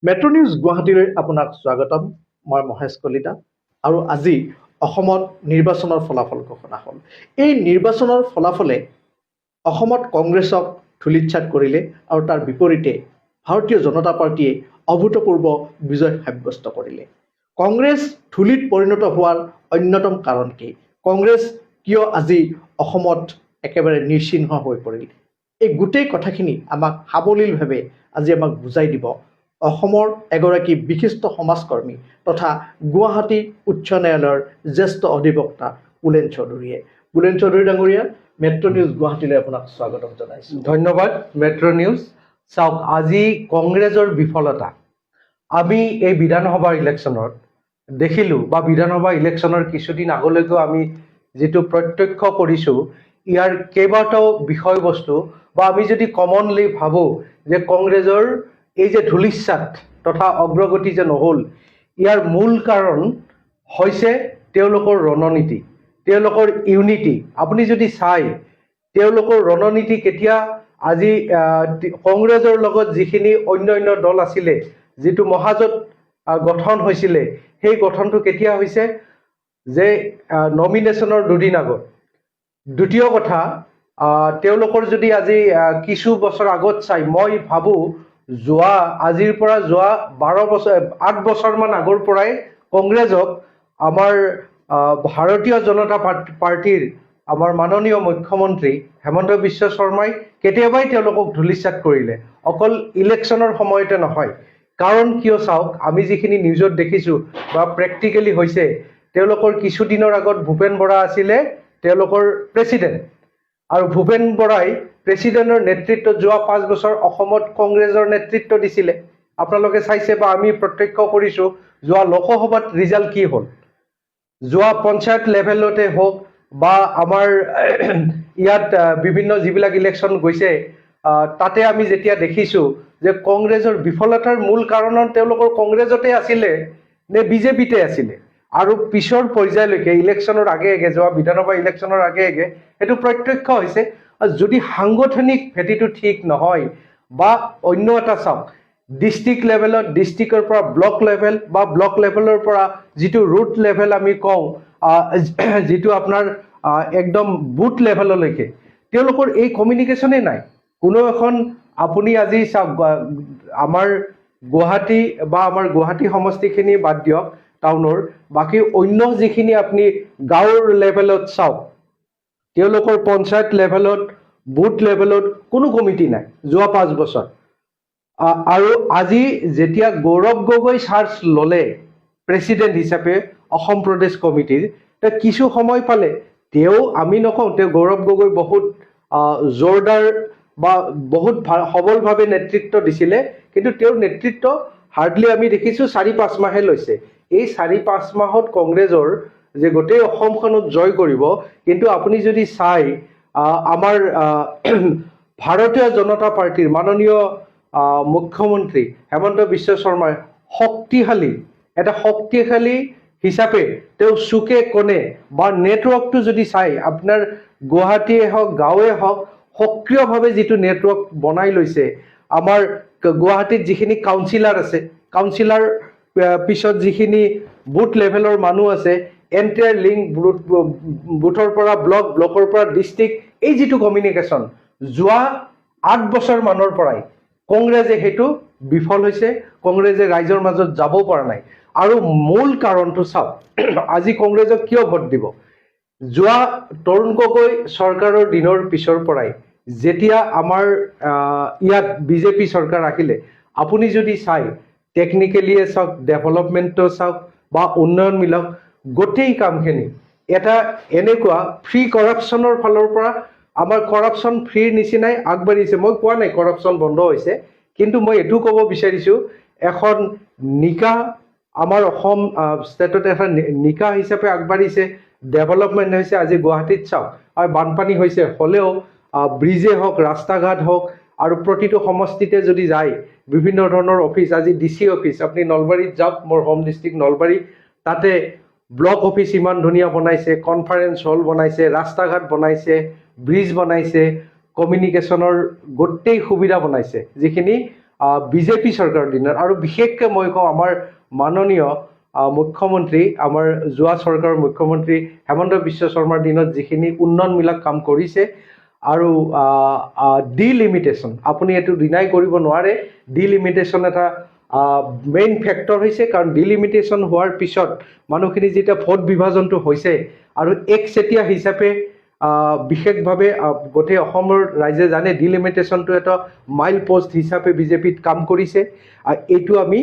Metro' news গুৱাহাটীলৈ আপোনাক স্বাগতম। মই মহেশ কলিতা আৰু আজি অসমত নিৰ্বাচনৰ ফলাফল ঘোষণা হ'ল। এই নিৰ্বাচনৰ ফলাফলে অসমত কংগ্ৰেছক ধূলিচ্ছাত কৰিলে আৰু তাৰ বিপৰীতে ভাৰতীয় জনতা পাৰ্টীয়ে অভূতপূৰ্ব বিজয় সাব্যস্ত কৰিলে। কংগ্ৰেছ ধূলিত পৰিণত হোৱাৰ অন্যতম কাৰণ কি? কংগ্ৰেছ কিয় আজি অসমত একেবাৰে নিশ্চিহ্ন হৈ পৰিল? এই গোটেই কথাখিনি আমাক সাৱলীলভাৱে আজি আমাক বুজাই দিব অসমৰ এগৰাকী বিশিষ্ট সমাজকৰ্মী তথা গুৱাহাটী উচ্চ ন্যায়ালয়ৰ জ্যেষ্ঠ অধিবক্তা পুলেন চৌধুৰীয়ে। পুলেন চৌধুৰী ডাঙৰীয়া, মেট্ৰ' নিউজ গুৱাহাটীলৈ আপোনাক স্বাগতম জনাইছোঁ। ধন্যবাদ মেট্ৰ' নিউজ। চাওক, আজি কংগ্ৰেছৰ বিফলতা আমি এই বিধানসভা ইলেকশ্যনত দেখিলোঁ বা বিধানসভা ইলেকশ্যনৰ কিছুদিন আগলৈকেও আমি যিটো প্ৰত্যক্ষ কৰিছোঁ, ইয়াৰ কেইবাটাও বিষয়বস্তু বা আমি যদি কমনলি ভাবোঁ যে কংগ্ৰেছৰ এই যে ধূলিচ্ছাত তথা অগ্ৰগতি যে নহ'ল, ইয়াৰ মূল কাৰণ হৈছে তেওঁলোকৰ ৰণনীতি, তেওঁলোকৰ ইউনিটি। আপুনি যদি চাই তেওঁলোকৰ ৰণনীতি কেতিয়া আজি কংগ্ৰেছৰ লগত যিখিনি অন্য দল আছিলে, যিটো মহাজোঁট গঠন হৈছিলে, সেই গঠনটো কেতিয়া হৈছে যে নমিনেশ্যনৰ দুদিন আগত। দ্বিতীয় কথা, তেওঁলোকৰ যদি আজি কিছু বছৰ আগত চাই, মই ভাবোঁ আজিৰ পৰা যোৱা 8 বছৰমান আগৰ পৰাই কংগ্ৰেছক আমাৰ ভাৰতীয় জনতা পাৰ্টীৰ আমাৰ মাননীয় মুখ্যমন্ত্ৰী হেমন্ত বিশ্ব শৰ্মাই কেতিয়াবাই তেওঁলোকক ধূলিচ্ছাত কৰিলে, অকল ইলেকশ্যনৰ সময়তে নহয়। কাৰণ কিয় চাওক, আমি যিখিনি নিউজত দেখিছোঁ বা প্ৰেক্টিকেলি হৈছে, তেওঁলোকৰ কিছুদিনৰ আগত ভূপেন বৰা আছিলে তেওঁলোকৰ প্ৰেচিডেণ্ট, আৰু ভূপেন বৰাই প্ৰেচিডেণ্টৰ নেতৃত্বত যোৱা 5 বছৰ অসমত কংগ্ৰেছৰ নেতৃত্ব দিছিলে। আপোনালোকে চাইছে বা আমি প্ৰত্যক্ষ কৰিছোঁ যোৱা লোকসভাত ৰিজাল্ট কি হ'ল। যোৱা পঞ্চায়ত লেভেলতে হওক বা আমাৰ ইয়াত বিভিন্ন যিবিলাক ইলেকশ্যন গৈছে, তাতে আমি যেতিয়া দেখিছোঁ যে কংগ্ৰেছৰ বিফলতাৰ মূল কাৰণ তেওঁলোকৰ কংগ্ৰেছতে আছিলে নে বিজেপিতে আছিলে, আৰু পিছৰ পৰ্যায়লৈকে ইলেকশ্যনৰ আগে যোৱা বিধানসভা ইলেকশ্যনৰ আগে সেইটো প্ৰত্যক্ষ হৈছে। যদি সাংগঠনিক ভেটিটো ঠিক নহয় বা অন্য এটা চাওক, ডিষ্ট্ৰিক্ট লেভেলত, ডিষ্ট্ৰিক্টৰ পৰা ব্লক লেভেল বা ব্লক লেভেলৰ পৰা যিটো ৰুট লেভেল আমি কওঁ, যিটো আপোনাৰ একদম বুথ লেভেললৈকে, তেওঁলোকৰ এই কমিউনিকেশ্যনেই নাই। কোনো এখন আপুনি আজি চাওক, আমাৰ গুৱাহাটী বা আমাৰ গুৱাহাটী সমষ্টিখিনি বাদ দিয়ক টাউনৰ, বাকী অন্য যিখিনি আপুনি গাঁৱৰ লেভেলত চাওক, তেওঁলোকৰ পঞ্চায়ত লেভেলত, বুথ লেভেলত কোনো কমিটি নাই যোৱা 5 বছৰ। আৰু আজি যেতিয়া গৌৰৱ গগৈ চাৰ্জ ল'লে প্ৰেচিডেণ্ট হিচাপে অসম প্ৰদেশ কমিটিৰ, কিছু সময় পালে আমি নকওঁ গৌৰৱ গগৈ বহুত জোৰদাৰ বা বহুত সবলভাৱে নেতৃত্ব দিছিলে, কিন্তু তেওঁৰ নেতৃত্ব হাৰ্ডলি আমি দেখিছোঁ 4-5 মাহে লৈছে। এই 4-5 মাহত কংগ্ৰেছৰ যে গোটেই অসমখনত জয় কৰিব, কিন্তু আপুনি যদি চাই আমাৰ ভাৰতীয় জনতা পাৰ্টীৰ মাননীয় মুখ্যমন্ত্ৰী হেমন্ত বিশ্ব শৰ্মাই এটা শক্তিশালী হিচাপে তেওঁ চুকে কোণে বা নেটৱৰ্কটো যদি চাই, আপোনাৰ গুৱাহাটীয়ে হওক গাঁৱে হওক সক্ৰিয়ভাৱে যিটো নেটৱৰ্ক বনাই লৈছে, আমাৰ গুৱাহাটীত যিখিনি কাউন্সিলাৰ আছে, কাউন্সিলাৰ পিছত যিখিনি বুথ লেভেলৰ মানুহ আছে, এণ্টায়াৰ লিংক বুথৰ পৰা ব্লক, ব্লকৰ পৰা ডিষ্ট্ৰিক্ট, এই যিটো কমিউনিকেশ্যন যোৱা 8 বছৰ মানৰ পৰাই কংগ্ৰেছে সেইটো বিফল হৈছে, কংগ্ৰেছে ৰাইজৰ মাজত যাব পৰা নাই। আৰু মূল কাৰণটো চাওক, আজি কংগ্ৰেছক কিয় ভোট দিব? যোৱা তৰুণ গগৈ চৰকাৰৰ দিনৰ পিছৰ পৰাই যেতিয়া আমাৰ ইয়াত বিজেপি চৰকাৰ আহিলে, আপুনি যদি চাই টেকনিকেলিয়ে চাওক, ডেভেলপমেণ্টটো চাওক বা উন্নয়নমূলক গোটেই কামখিনি এটা এনেকুৱা ফ্ৰী কৰাপশ্যনৰ ফালৰ পৰা আমাৰ কৰাপশ্যন ফ্ৰীৰ নিচিনাই আগবাঢ়িছে। মই কোৱা নাই কৰাপশ্যন বন্ধ হৈছে, কিন্তু মই এইটো ক'ব বিচাৰিছোঁ, এখন নিকা আমাৰ অসম ষ্টেটত এখন নিকা হিচাপে আগবাঢ়িছে, ডেভেলপমেণ্ট হৈছে। আজি গুৱাহাটীত চাওক, আৰু বানপানী হৈছে হ'লেও ব্ৰিজে হওক, ৰাস্তা ঘাট হওক, আৰু প্ৰতিটো সমষ্টিতে যদি যায় বিভিন্ন ধৰণৰ অফিচ, আজি DC অফিচ, আপুনি নলবাৰীত যাওক, মোৰ হোম ডিষ্ট্ৰিক্ট নলবাৰী, তাতে ব্লক অফিচ ইমান ধুনীয়া বনাইছে, কনফাৰেন্স হল বনাইছে, ৰাস্তা ঘাট বনাইছে, ব্ৰিজ বনাইছে, কমিউনিকেশ্যনৰ গোটেই সুবিধা বনাইছে, যিখিনি বিজেপি চৰকাৰৰ দিনত, আৰু বিশেষকৈ মই কওঁ আমাৰ মাননীয় মুখ্যমন্ত্ৰী, আমাৰ যোৱা চৰকাৰৰ মুখ্যমন্ত্ৰী হেমন্ত বিশ্ব শৰ্মাৰ দিনত যিখিনি উন্নয়নমূলক কাম কৰিছে, আৰু ডিলিমিটেশ্যন, আপুনি এইটো ডিনাই কৰিব নোৱাৰে, ডিলিমিটেশ্যন এটা মেইন ফেক্টৰ হৈছে। কাৰণ ডিলিমিটেশ্যন হোৱাৰ পিছত মানুহখিনি যেতিয়া ভোট বিভাজনটো হৈছে আৰু একচেটিয়া হিচাপে বিশেষভাৱে গোটেই অসমৰ ৰাইজে জানে ডিলিমিটেশ্যনটো এটা মাইল পষ্ট হিচাপে বিজেপিত কাম কৰিছে, এইটো আমি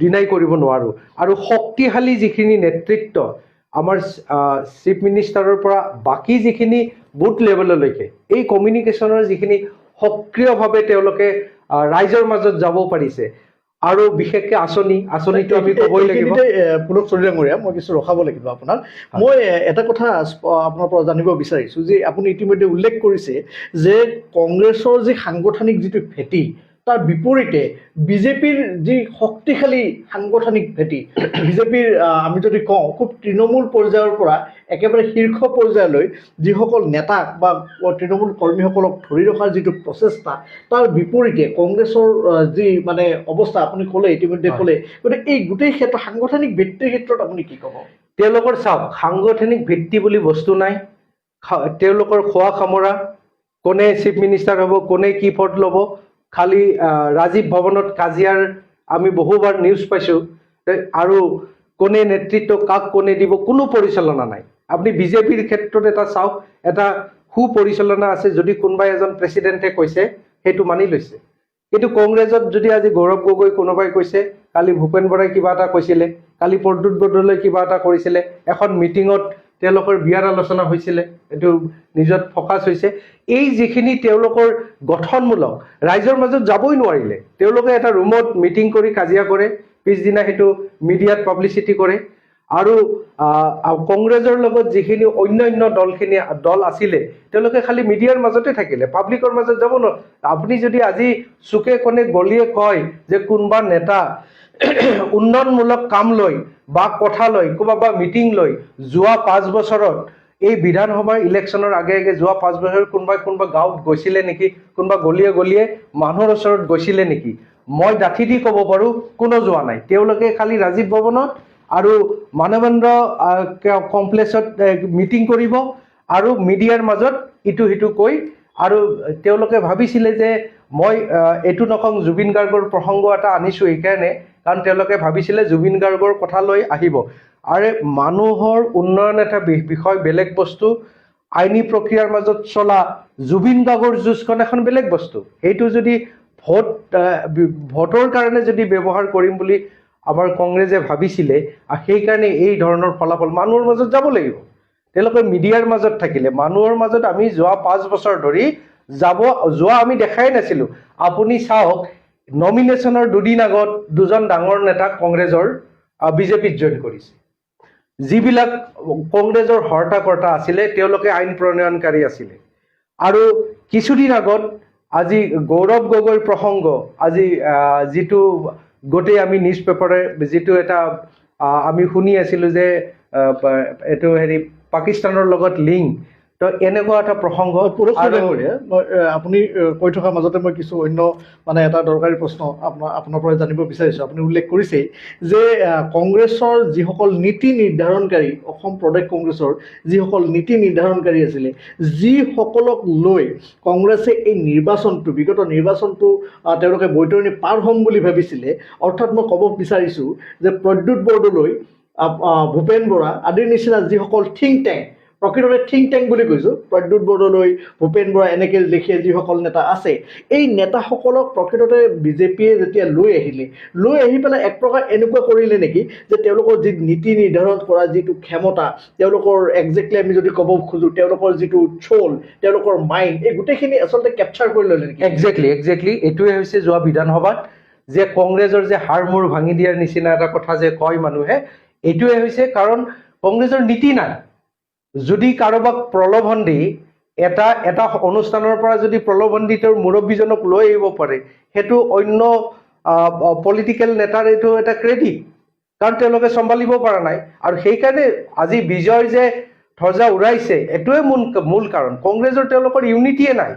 ডিনাই কৰিব নোৱাৰোঁ। আৰু শক্তিশালী যিখিনি নেতৃত্ব আমাৰ চিফ মিনিষ্টাৰৰ পৰা বাকী যিখিনি বুথ লেভেললৈকে এই কমিউনিকেশ্যনৰ যিখিনি সক্ৰিয়ভাৱে তেওঁলোকে ৰাইজৰ মাজত যাব পাৰিছে, আৰু বিশেষকৈ আঁচনিটো আমি ক'বই লাগিব। পুলক চলি ডাঙৰীয়া, মই কিছু ৰখাব লাগিব আপোনাক। মই এটা কথা আপোনাৰ পৰা জানিব বিচাৰিছোঁ যে আপুনি ইতিমধ্যে উল্লেখ কৰিছে যে কংগ্ৰেছৰ যি সাংগঠনিক যিটো ভেটি, তাৰ বিপৰীতে বিজেপিৰ যি শক্তিশালী সাংগঠনিক ভেটি, বিজেপিৰ আমি যদি কওঁ খুব তৃণমূল পৰ্যায়ৰ পৰা একেবাৰে শীৰ্ষ পৰ্যায়লৈ যিসকল নেতাক বা তৃণমূল কৰ্মীসকলক ধৰি ৰখাৰ যিটো প্ৰচেষ্টা, তাৰ বিপৰীতে কংগ্ৰেছৰ যি মানে অৱস্থা আপুনি ক'লে, ইতিমধ্যে ক'লে, গতিকে এই গোটেই ক্ষেত্ৰত সাংগঠনিক ভিত্তিৰ ক্ষেত্ৰত আপুনি কি ক'ব? তেওঁলোকৰ চাওক, সাংগঠনিক ভিত্তি বুলি বস্তু নাই। তেওঁলোকৰ খোৱা খামৰা, কোনে চিফ মিনিষ্টাৰ হ'ব, কোনে কি পদ ল'ব, খালি ৰাজীৱ ভৱনত কাজিয়াৰ আমি বহুবাৰ নিউজ পাইছোঁ, আৰু কোনে নেতৃত্ব কাক কোনে দিব, কোনো পৰিচালনা নাই। আপুনি বিজেপিৰ ক্ষেত্ৰত এটা চাওক, এটা সুপৰিচালনা আছে। যদি কোনোবাই এজন প্ৰেচিডেণ্টে কৈছে সেইটো মানি লৈছে, কিন্তু কংগ্ৰেছত যদি আজি গৌৰৱ গগৈ কোনোবাই কৈছে, কালি ভূপেন বৰাই কিবা এটা কৈছিলে, কালি প্ৰদ্যুৎ বৰদলৈ কিবা এটা কৰিছিলে, এখন মিটিঙত তেওঁলোকৰ বিয়াৰ আলোচনা হৈছিলে, এইটো নিজত ফকাছ হৈছে। এই যিখিনি তেওঁলোকৰ গঠনমূলক, ৰাইজৰ মাজত যাবই নোৱাৰিলে, তেওঁলোকে এটা ৰুমত মিটিং কৰি কাজিয়া কৰে, পিছদিনা সেইটো মিডিয়াত পাব্লিচিটি কৰে। আৰু কংগ্ৰেছৰ লগত যিখিনি অন্যান্য দল আছিলে, তেওঁলোকে খালি মিডিয়াৰ মাজতে থাকিলে, পাব্লিকৰ মাজত যাব নোৱাৰে। আপুনি যদি আজি চুকে কোণে গলিয়ে কয় যে কোনোবা নেতা উন্নয়নমূলক কাম লৈ বা কথা লৈ ক'ৰবাত মিটিং লৈ যোৱা 5 বছৰত, এই বিধানসভাৰ ইলেকশ্যনৰ আগে আগে যোৱা 5 বছৰত কোনোবা গাঁৱত গৈছিলে নেকি, কোনোবা গলিয়ে গলিয়ে মানুহৰ ওচৰত গৈছিলে নেকি? মই ডাঠি দি ক'ব পাৰোঁ, কোনো যোৱা নাই। তেওঁলোকে খালি ৰাজীৱ ভৱনত আৰু মানৱেন্দ্ৰ কমপ্লেক্সত মিটিং কৰিব, আৰু মিডিয়াৰ মাজত ইটো সিটো কৈ, আৰু তেওঁলোকে ভাবিছিলে যে মই এইটো নকওঁ, জুবিন গাৰ্গৰ প্ৰসংগ এটা আনিছোঁ এইকাৰণে, কাৰণ তেওঁলোকে ভাবিছিলে জুবিন গাৰ্গৰ কথা লৈ আহিব। আৰু মানুহৰ উন্নয়ন এটা বিষয় বেলেগ বস্তু, আইনী প্ৰক্ৰিয়াৰ মাজত চলা জুবিন গাৰ্গৰ যুঁজখন এখন বেলেগ বস্তু। সেইটো যদি ভোটৰ কাৰণে যদি ব্যৱহাৰ কৰিম বুলি আমাৰ কংগ্ৰেছে ভাবিছিলে, সেইকাৰণে এই ধৰণৰ ফলাফল মানুহৰ মাজত যাব লাগিব। তেওঁলোকে মিডিয়াৰ মাজত থাকিলে, মানুহৰ মাজত আমি যোৱা 5 বছৰ ধৰি যোৱা আমি দেখাই নাছিলোঁ। আপুনি চাওক, নমিনেশ্যনৰ 2 দিন আগত 2জন ডাঙৰ নেতা কংগ্ৰেছৰ বিজেপিত জইন কৰিছে। যিবিলাক কংগ্ৰেছৰ হৰ্তা-কৰ্তা আছিলে, তেওঁলোকে আইন প্ৰণয়নকাৰী আছিলে। আৰু কিছুদিন আগত আজি গৌৰৱ গগৈৰ প্ৰসংগ, আজি যিটো গোটেই আমি নিউজ পেপাৰে যিটো এটা আমি শুনি আছিলোঁ যে এইটো পাকিস্তানৰ লগত লিংক, তো এনেকুৱা এটা প্ৰসংগ। আপুনি কৈ থকাৰ মাজতে মই কিছু অন্য মানে এটা দৰকাৰী প্ৰশ্ন আপোনাৰ পৰা জানিব বিচাৰিছোঁ। আপুনি উল্লেখ কৰিছেই যে কংগ্ৰেছৰ যিসকল নীতি নিৰ্ধাৰণকাৰী, অসম প্ৰদেশ কংগ্ৰেছৰ যিসকল নীতি নিৰ্ধাৰণকাৰী আছিলে, যিসকলক লৈ কংগ্ৰেছে এই নিৰ্বাচনটো, বিগত নিৰ্বাচনটো তেওঁলোকে বৈতৰণি পাৰ হ'ম বুলি ভাবিছিলে, অৰ্থাৎ মই ক'ব বিচাৰিছোঁ যে প্ৰদ্যুৎ বৰদলৈ, ভূপেন বৰা আদিৰ নিচিনা যিসকল থিংক টেংক, প্ৰকৃততে থিংক টেংক বুলি কৈছোঁ, প্ৰদ্যুৎ বৰদলৈ, ভূপেন বৰা এনেকৈ লেখীয়া যিসকল নেতা আছে, এই নেতাসকলক প্ৰকৃততে বিজেপিয়ে যেতিয়া লৈ আহি পেলাই এক প্ৰকাৰ এনেকুৱা কৰিলে নেকি যে তেওঁলোকৰ যি নীতি নিৰ্ধাৰণ কৰা যিটো ক্ষমতা, তেওঁলোকৰ একজেক্টলি আমি যদি ক'ব খোজোঁ, তেওঁলোকৰ যিটো চোল, তেওঁলোকৰ মাইণ্ড, এই গোটেইখিনি আচলতে কেপচাৰ কৰি ল'লে নেকি? একজেক্টলি এইটোৱে হৈছে যোৱা বিধানসভাত যে কংগ্ৰেছৰ যে হাৰ মূৰ ভাঙি দিয়াৰ নিচিনা এটা কথা যে কয় মানুহে, এইটোৱে হৈছে কাৰণ কংগ্ৰেছৰ নীতি নাই। যদি কাৰোবাক প্ৰলোভন দি এটা অনুষ্ঠানৰ পৰা যদি প্ৰলোভন দি তেওঁৰ মুৰব্বীজনক লৈ আহিব পাৰে, সেইটো অন্য পলিটিকেল নেতাৰ এইটো এটা ক্ৰেডিট, কাৰণ তেওঁলোকে চম্ভালিব পৰা নাই। আৰু সেইকাৰণে আজি বিজয় যে ধ্বজা উৰাইছে, এইটোৱে মূল কাৰণ। কংগ্ৰেছৰ তেওঁলোকৰ ইউনিটিয়ে নাই।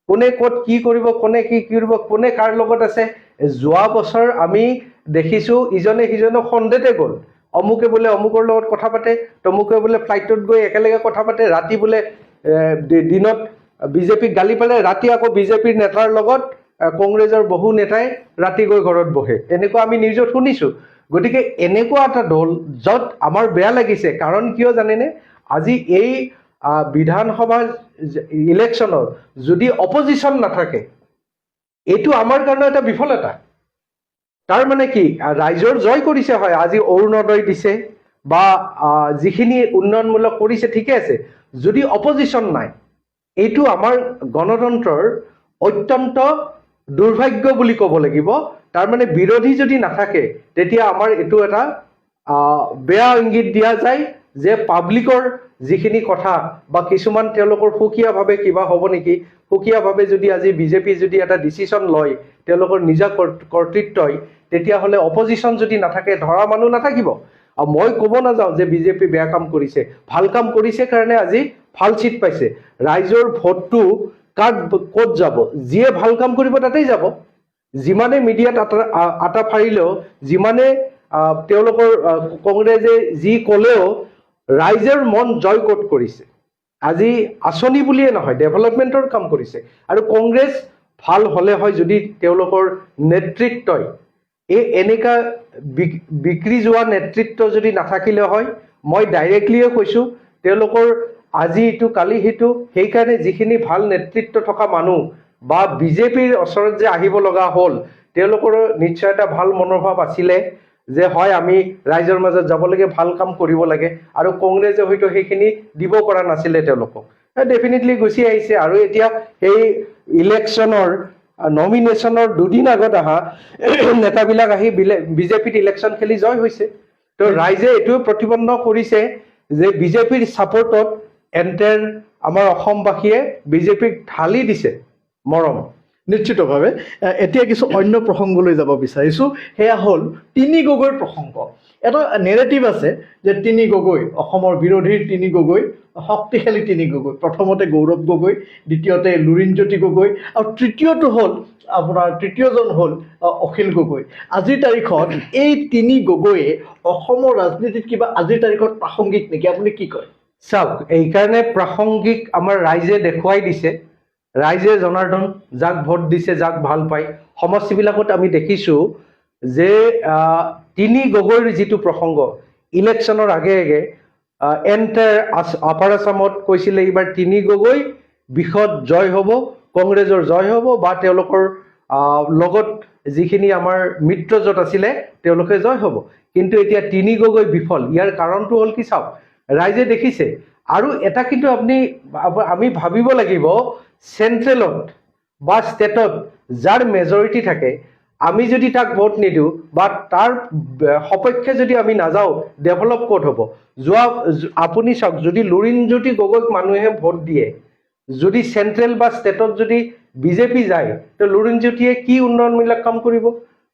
কোনে ক'ত কি কৰিব, কোনে কি কৰিব, কোনে কাৰ লগত আছে। যোৱা বছৰ আমি দেখিছোঁ ইজনে সিজনক সন্দেহতে গ'ল, অমুকে বোলে অমুকৰ লগত কথা পাতে, তমুকে বোলে ফ্লাইটত গৈ একেলগে কথা পাতে, ৰাতি বোলে দিনত বিজেপিক গালি পালে, ৰাতি আকৌ বিজেপিৰ নেতাৰ লগত কংগ্ৰেছৰ বহু নেতাই ৰাতি গৈ ঘৰত বহে, এনেকুৱা আমি নিউজত শুনিছোঁ। গতিকে এনেকুৱা এটা দল য'ত আমাৰ বেয়া লাগিছে, কাৰণ কিয় জানেনে, আজি এই বিধানসভা ইলেকশ্যনত যদি অপজিশ্যন নাথাকে, এইটো আমাৰ কাৰণে এটা বিফলতা। তাৰ মানে কি, ৰাইজৰ জয় কৰিছে হয়, আজি অৰুণোদয় দিছে বা যিখিনি উন্নয়নমূলক কৰিছে ঠিকে আছে, যদি অপজিশ্যন নাই, এইটো আমাৰ গণতন্ত্ৰৰ অত্যন্ত দুৰ্ভাগ্য বুলি ক'ব লাগিব। তাৰমানে বিৰোধী যদি নাথাকে তেতিয়া আমাৰ এইটো এটা বেয়া ইংগিত দিয়া যায় যে পাব্লিকৰ যিখিনি কথা বা কিছুমান তেওঁলোকৰ সুকীয়াভাৱে কিবা হ'ব নেকি, সুকীয়াভাৱে যদি আজি বিজেপি যদি এটা ডিচিশ্যন লয় তেওঁলোকৰ নিজা কৰ্তৃত্বই, তেতিয়াহ'লে অপজিশ্যন যদি নাথাকে ধৰা মানুহ নাথাকিব। আৰু মই ক'ব নাযাওঁ যে বিজেপি বেয়া কাম কৰিছে, ভাল কাম কৰিছে কাৰণে আজি ভাল চিট পাইছে। ৰাইজৰ ভোটটো কাক ক'ত যাব, যিয়ে ভাল কাম কৰিব তাতেই যাব। যিমানে মিডিয়াত আটা ফাৰিলেও, যিমানে তেওঁলোকৰ কংগ্ৰেছে যি ক'লেও ৰাইজৰ মন জয় ক'ত কৰিছে, আজি আঁচনি বুলিয়ে নহয় ডেভেলপমেণ্টৰ কাম কৰিছে। আৰু কংগ্ৰেছ ভাল হ'লে হয় যদি তেওঁলোকৰ নেতৃত্বই এনেকা বিক্ৰী যোৱা নেতৃত্ব যদি নাথাকিলে হয়, মই ডাইৰেক্টলিয়ে কৈছোঁ তেওঁলোকৰ আজি ইটো কালি সিটো, সেইকাৰণে যিখিনি ভাল নেতৃত্ব থকা মানুহ বা বিজেপিৰ ওচৰত যে আহিব লগা হ'ল, তেওঁলোকৰ নিশ্চয় এটা ভাল মনোভাৱ আছিলে যে হয় আমি ৰাইজৰ মাজত যাব লাগে, ভাল কাম কৰিব লাগে, আৰু কংগ্ৰেছে হয়তো সেইখিনি দিব পৰা নাছিলে তেওঁলোকক, ডেফিনেটলি গুচি আহিছে। আৰু এতিয়া সেই ইলেকশ্যনৰ নমিনেশ্যনৰ দুদিন আগত অহা নেতাবিলাক আহি বিজেপিত ইলেকশ্যন খেলি জয় হৈছে। তো ৰাইজে এইটোৱে প্ৰতিপন্ন কৰিছে যে বিজেপিৰ ছাপোৰ্টত এণ্টাৰ আমাৰ অসমবাসীয়ে বিজেপিক ঢালি দিছে মৰম। নিশ্চিতভাৱে এতিয়া কিছু অন্য প্ৰসংগলৈ যাব বিচাৰিছোঁ, সেয়া হ'ল তিনি গগৈৰ প্ৰসংগ। এটা নেৰেটিভ আছে যে তিনি গগৈ, অসমৰ বিৰোধীৰ তিনি গগৈ, শক্তিশালী তিনি গগৈ, প্ৰথমতে গৌৰৱ গগৈ, দ্বিতীয়তে লুৰিণজ্যোতি গগৈ, আৰু তৃতীয়জন হ'ল অখিল গগৈ। আজিৰ তাৰিখত এই তিনি গগৈয়ে অসমৰ ৰাজনীতিত কিবা আজিৰ তাৰিখত প্ৰাসংগিক নেকি, আপুনি কি কয়? চাওক, এইকাৰণে প্ৰাসংগিক আমাৰ ৰাইজে দেখুৱাই দিছে, ৰাইজে জনাৰ্দন যাক ভোট দিছে, যাক ভাল পায়। সমষ্টিবিলাকত আমি দেখিছোঁ যে তিনি গগৈৰ যিটো প্ৰসংগ ইলেকশ্যনৰ আগে আগে আপাৰ আছামত কৈছিলে এইবাৰ তিনি গগৈ বিষদ জয় হ'ব, কংগ্ৰেছৰ জয় হ'ব বা তেওঁলোকৰ লগত যিখিনি আমাৰ মিত্ৰজোঁট আছিলে তেওঁলোকে জয় হ'ব। কিন্তু এতিয়া তিনি গগৈ বিফল, ইয়াৰ কাৰণটো হ'ল কি চাওক, ৰাইজে দেখিছে। আৰু এটা কিন্তু আমি ভাবিব লাগিব, চেণ্ট্ৰেলত বা ষ্টেটত যাৰ মেজৰিটি থাকে, আমি যদি তাক ভোট নিদিওঁ বা তাৰ সপক্ষে যদি আমি নাযাওঁ, ডেভেলপ ক'ত হ'ব? আপুনি চাওক, যদি লুৰিণজ্যোতি গগৈক মানুহে ভোট দিয়ে, যদি চেণ্ট্ৰেল বা ষ্টেটত যদি বিজেপি যায়, তো লুৰিণজ্যোতিয়ে কি উন্নয়নমূলক কাম কৰিব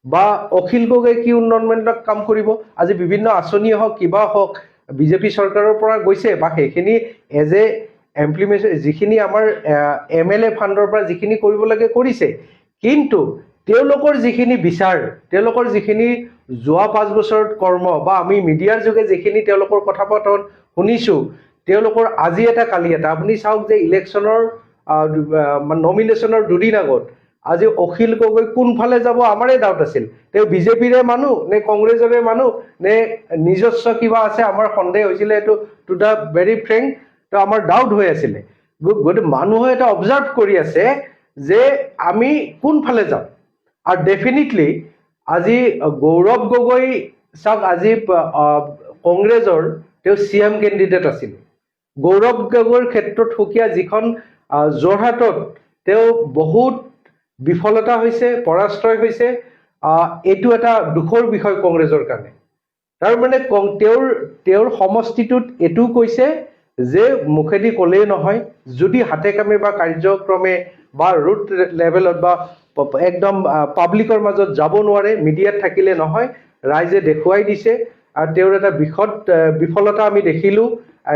বা অখিল গগৈয়ে কি উন্নয়নমূলক কাম কৰিব? আজি বিভিন্ন আঁচনি হওক কিবা হওক বিজেপি চৰকাৰৰ পৰা গৈছে বা সেইখিনি এজ এ ইমপ্লিমেণ্টেশ্যন যিখিনি আমাৰ MLA ফাণ্ডৰ পৰা যিখিনি কৰিব লাগে কৰিছে, কিন্তু তেওঁলোকৰ যিখিনি বিচাৰ, তেওঁলোকৰ যিখিনি যোৱা 5 বছৰত কৰ্ম বা আমি মিডিয়াৰ যোগে যিখিনি তেওঁলোকৰ কথা বতৰা শুনিছোঁ, তেওঁলোকৰ আজি এটা কালি এটা। আপুনি চাওক যে ইলেকশ্যনৰ নমিনেশ্যনৰ দুদিন আগত আজি অখিল গগৈ কোনফালে যাব আমাৰে ডাউট আছিল। তেওঁ বিজেপিৰে মানুহ নে কংগ্ৰেছৰে মানুহ নে নিজস্ব কিবা আছে, আমাৰ সন্দেহ হৈছিলে এইটো টু দ্য ভেৰি ফ্ৰেংক। তো আমাৰ ডাউট হৈ আছিলে, গতিকে মানুহে এটা অবজাৰ্ভ কৰি আছে যে আমি কোনফালে যাম। আৰু ডেফিনেটলি আজি গৌৰৱ গগৈ চাওক, আজি কংগ্ৰেছৰ তেওঁ CM কেণ্ডিডেট আছিল। গৌৰৱ গগৈৰ ক্ষেত্ৰত সুকীয়া, যিখন যোৰহাটত তেওঁ বহুত বিফলতা হৈছে, পৰাজয় হৈছে, এইটো এটা দুখৰ বিষয় কংগ্ৰেছৰ কাৰণে। তাৰমানে তেওঁৰ সমষ্টিটোত এইটো কৈছে যে মুখেদি ক'লেই নহয়, যদি হাতে কামে বা কাৰ্যক্ৰমে বা ৰুট লেভেলত বা একদম পাব্লিকৰ মাজত যাব নোৱাৰে, মিডিয়াত থাকিলে নহয়, ৰাইজে দেখুৱাই দিছে। আৰু তেওঁৰ এটা বিফলতা আমি দেখিলোঁ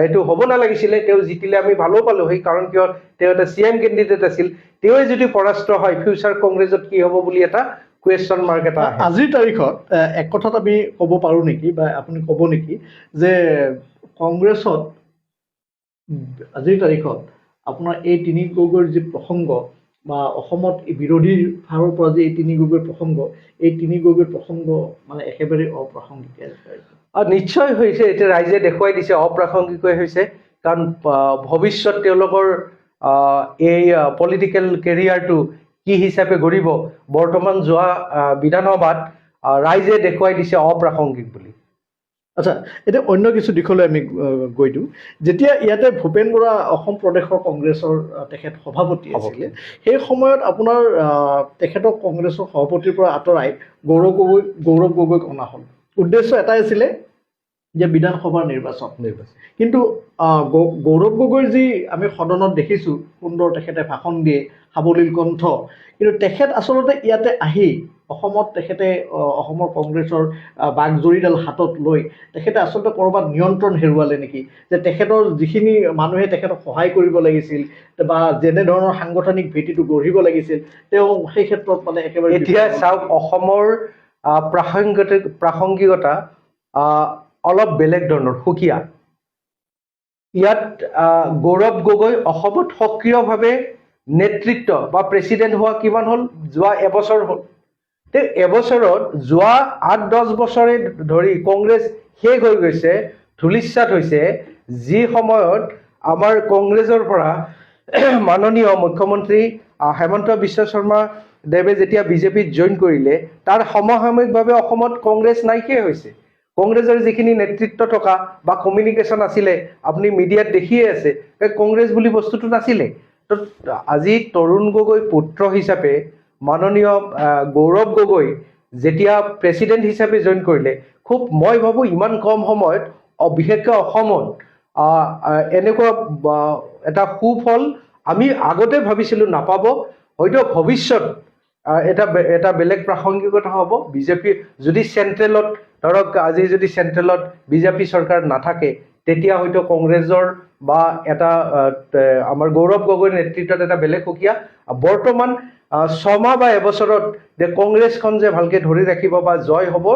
এইটো হ'ব নালাগিছিলে, তেওঁ জিতিলে আমি ভালো পালো সেই কাৰণ কিয় তেওঁ এটা CM কেণ্ডিডেট আছিল, তেওঁৱে যদি পৰাস্ত হয় ফিউচাৰ কংগ্ৰেছত কি হ'ব বুলি এটা কুৱেশ্যন মাৰ্ক এটা আহে। আজিৰ তাৰিখত এক কথাত আমি ক'ব পাৰোঁ নেকি বা আপুনি ক'ব নেকি যে কংগ্ৰেছত আজিৰ তাৰিখত আপোনাৰ এই তিনি গগৈৰ যি প্ৰসংগ বা অসমত এই বিৰোধীৰ ফালৰ পৰা যে এই তিনি গগৈৰ প্ৰসংগ, এই তিনি গগৈৰ প্ৰসংগ মানে একেবাৰে অপ্ৰাসংগিক? নিশ্চয় হৈছে, এতিয়া ৰাইজে দেখুৱাই দিছে অপ্ৰাসংগিক হৈছে, কাৰণ ভৱিষ্যত তেওঁলোকৰ এই পলিটিকেল কেৰিয়াৰটো কি হিচাপে গঢ়িব বৰ্তমান যোৱা বিধানসভাত ৰাইজে দেখুৱাই দিছে অপ্ৰাসংগিক বুলি। আচ্ছা, এতিয়া অন্য কিছু দিশলৈ আমি গৈ দিওঁ। যেতিয়া ইয়াতে ভূপেন বৰা অসম প্ৰদেশৰ কংগ্ৰেছৰ তেখেত সভাপতি আছিলে, সেই সময়ত আপোনাৰ তেখেতক কংগ্ৰেছৰ সভাপতিৰ পৰা আঁতৰাই গৌৰৱ গগৈক অনা হ'ল। উদ্দেশ্য এটাই আছিলে যে বিধানসভাৰ নিৰ্বাচন। কিন্তু গৌৰৱ গগৈৰ যি আমি সদনত দেখিছোঁ সুন্দৰ তেখেতে ভাষণ দিয়ে, সাৱলীল কণ্ঠ, কিন্তু তেখেত আচলতে ইয়াতে আহি অসমত তেখেতে অসমৰ কংগ্ৰেছৰ বাঘজৰীডাল হাতত লৈ তেখেতে আচলতে ক'ৰবাত নিয়ন্ত্ৰণ হেৰুৱালে নেকি? যে তেখেতৰ যিখিনি মানুহে তেখেতক সহায় কৰিব লাগিছিল বা যেনেধৰণৰ সাংগঠনিক ভেটিটো গঢ়িব লাগিছিল তেওঁ সেই ক্ষেত্ৰত মানে একেবাৰে। এতিয়া চাওক, অসমৰ প্ৰাসংগিকতা অলপ বেলেগ ধৰণৰ, সুকীয়া। ইয়াত গৌৰৱ গগৈ অসমত সক্ৰিয়ভাৱে নেতৃত্ব বা প্ৰেচিডেণ্ট হোৱা কিমান হ'ল? যোৱা এবছৰ হ'ল। তে এবছৰত যোৱা 8-10 বছৰে ধৰি কংগ্ৰেছ শেষ হৈ গৈছে, ধূলিসাৎ হৈছে। যি সময়ত আমাৰ কংগ্ৰেছৰ পৰা মাননীয় মুখ্যমন্ত্ৰী হেমন্ত বিশ্ব শৰ্মা দেৱে যেতিয়া বিজেপিত জইন কৰিলে, তাৰ সমসাময়িকভাৱে অসমত কংগ্ৰেছ নাইকিয়া হৈছে। কংগ্ৰেছৰ যিখিনি নেতৃত্ব থকা বা কমিউনিকেশ্যন আছিলে, আপুনি মিডিয়াত দেখিয়ে আছে, কংগ্ৰেছ বুলি বস্তুটো নাছিলে। তো আজি তৰুণ গগৈ পুত্ৰ হিচাপে মাননীয় গৌৰৱ গগৈ যেতিয়া প্ৰেচিডেণ্ট হিচাপে জইন কৰিলে, খুব মই ভাবোঁ ইমান কম সময়ত বিশেষকৈ অসমত এনেকুৱা এটা সুফল আমি আগতে ভাবিছিলোঁ নাপাব। হয়তো ভৱিষ্যত এটা বেলেগ প্ৰাসংগিকতা হ'ব। বিজেপি যদি চেণ্ট্ৰেলত, ধৰক আজি যদি চেণ্ট্ৰেলত বিজেপি চৰকাৰ নাথাকে, তেতিয়া হয়তো কংগ্ৰেছৰ বা এটা আমাৰ গৌৰৱ গগৈৰ নেতৃত্বত এটা বেলেগ সুকীয়া। বৰ্তমান 6 মাহ বা এবছৰত যে কংগ্ৰেছখন যে ভালকৈ ধৰি ৰাখিব বা জয় হ'ব,